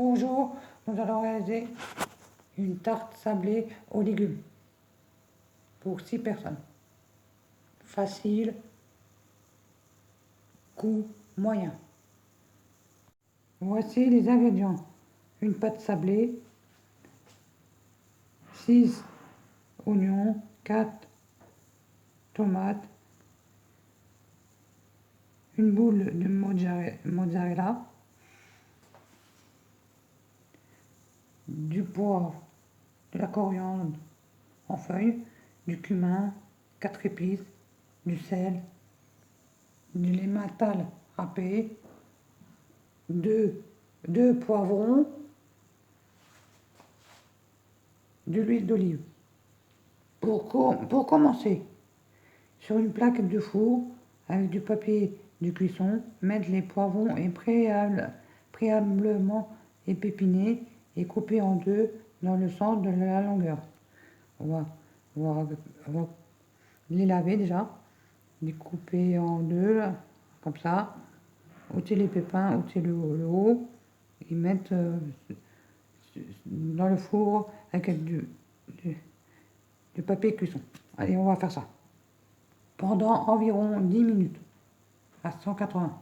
Bonjour, nous allons réaliser une tarte sablée aux légumes pour 6 personnes. Facile, coût moyen. Voici les ingrédients. Une pâte sablée, 6 oignons, 4 tomates, une boule de mozzarella, du poivre, de la coriandre en feuilles, du cumin, 4 épices, du sel, du lait mental râpé, 2 poivrons, de l'huile d'olive. Pour commencer, sur une plaque de four, avec du papier de cuisson, mettre les poivrons et préalablement épépinés et coupés en deux dans le sens de la longueur. On va les laver déjà, les couper en deux, là, comme ça, ôter les pépins, ôter le haut, et mettre dans le four avec du papier cuisson. Allez, on va faire ça pendant environ 10 minutes à 180.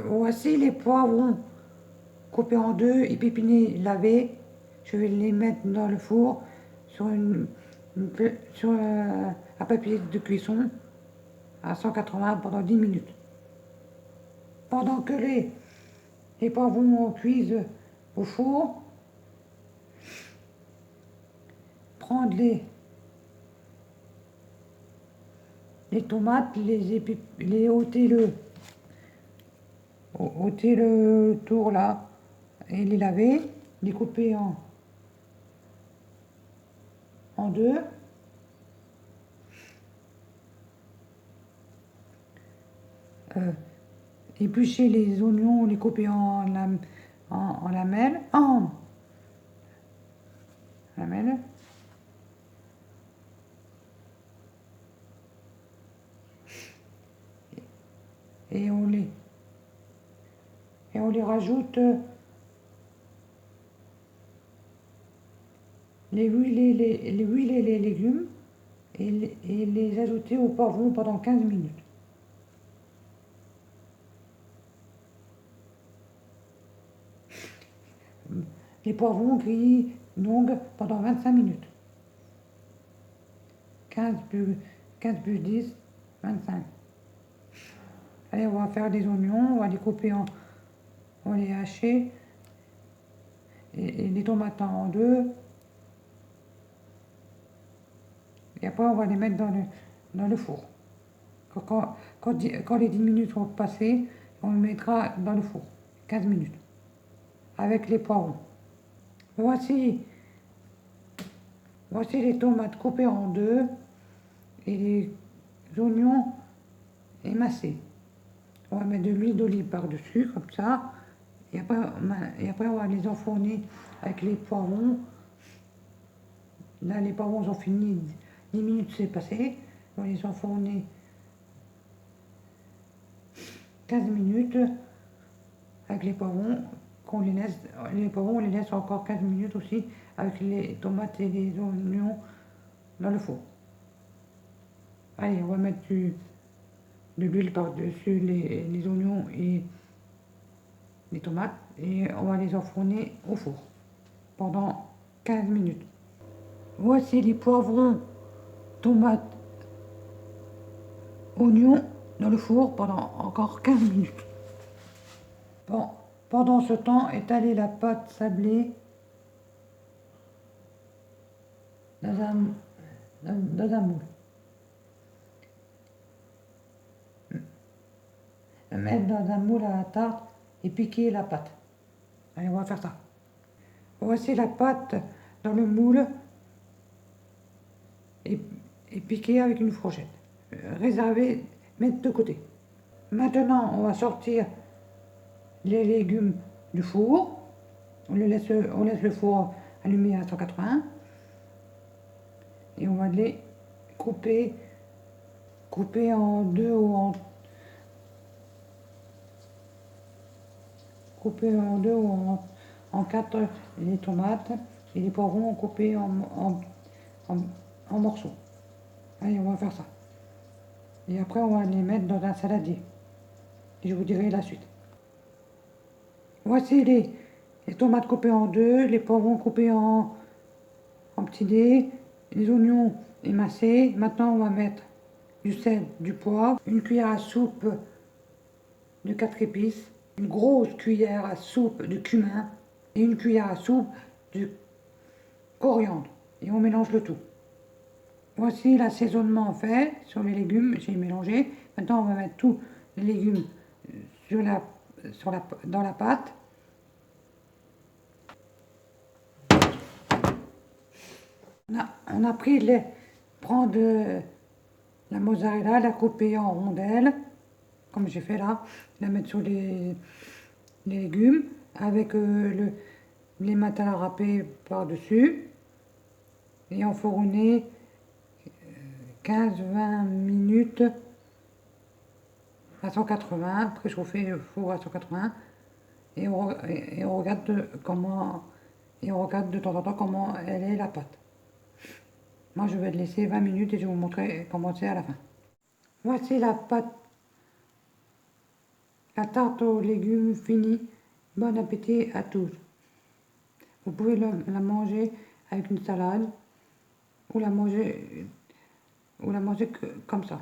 Voici les poivrons coupés en deux, épépinés, lavés. Je vais les mettre dans le four sur un papier de cuisson à 180 pendant 10 minutes. Pendant que les poivrons cuisent au four, prendre les tomates, ôter le tour là et les laver, les couper en deux. Éplucher les oignons, les couper en lamelles, et on les rajoute les huiles et les légumes et les ajouter au poivron pendant 15 minutes. Les poivrons grillent donc pendant 25 minutes. 15 plus 10, 25. Allez, on va faire des oignons, on va les couper on va les hacher, et les tomates en deux. Et après, on va les mettre dans le four. Quand les 10 minutes vont passer, on les mettra dans le four. 15 minutes. Avec les poivrons. Voici les tomates coupées en deux et les oignons émincés. On va mettre de l'huile d'olive par-dessus, comme ça. Et après, on va les enfourner avec les poivrons. Là, les poivrons ont fini, 10 minutes c'est passé. On va les enfourner 15 minutes avec les poivrons. Les poivrons, on les laisse encore 15 minutes aussi avec les tomates et les oignons dans le four. Allez, on va mettre de l'huile par-dessus les oignons et les tomates et on va les enfourner au four pendant 15 minutes. Voici les poivrons, tomates, oignons dans le four pendant encore 15 minutes. Bon, pendant ce temps, étalez la pâte sablée dans un moule. La mettre dans un moule à la tarte et piquer la pâte. Allez, on va faire ça. Voici la pâte dans le moule et piquer avec une fourchette. Réserver, mettre de côté. Maintenant, on va sortir les légumes du four. On laisse le four allumé à 180 et on va les couper en deux ou couper en deux ou en quatre les tomates et les poivrons coupés en, en morceaux. Allez, on va faire ça. Et après, on va les mettre dans un saladier. Et je vous dirai la suite. Voici les tomates coupées en deux, les poivrons coupés en petits dés, les oignons émincés. Maintenant, on va mettre du sel, du poivre, une cuillère à soupe de 4 épices, une grosse cuillère à soupe de cumin et une cuillère à soupe de coriandre. Et on mélange le tout. Voici l'assaisonnement fait sur les légumes, j'ai mélangé. Maintenant, on va mettre tous les légumes dans la pâte. On a prendre la mozzarella, la couper en rondelles, comme j'ai fait là, la mettre sur les légumes, avec les matins à râper par-dessus, et enfourner 15-20 minutes à 180, préchauffer le four à 180, et on regarde de temps en temps comment elle est la pâte. Moi, je vais le laisser 20 minutes et je vais vous montrer comment c'est à la fin. Voici la pâte, la tarte aux légumes finie. Bon appétit à tous. Vous pouvez la manger avec une salade ou la manger comme ça.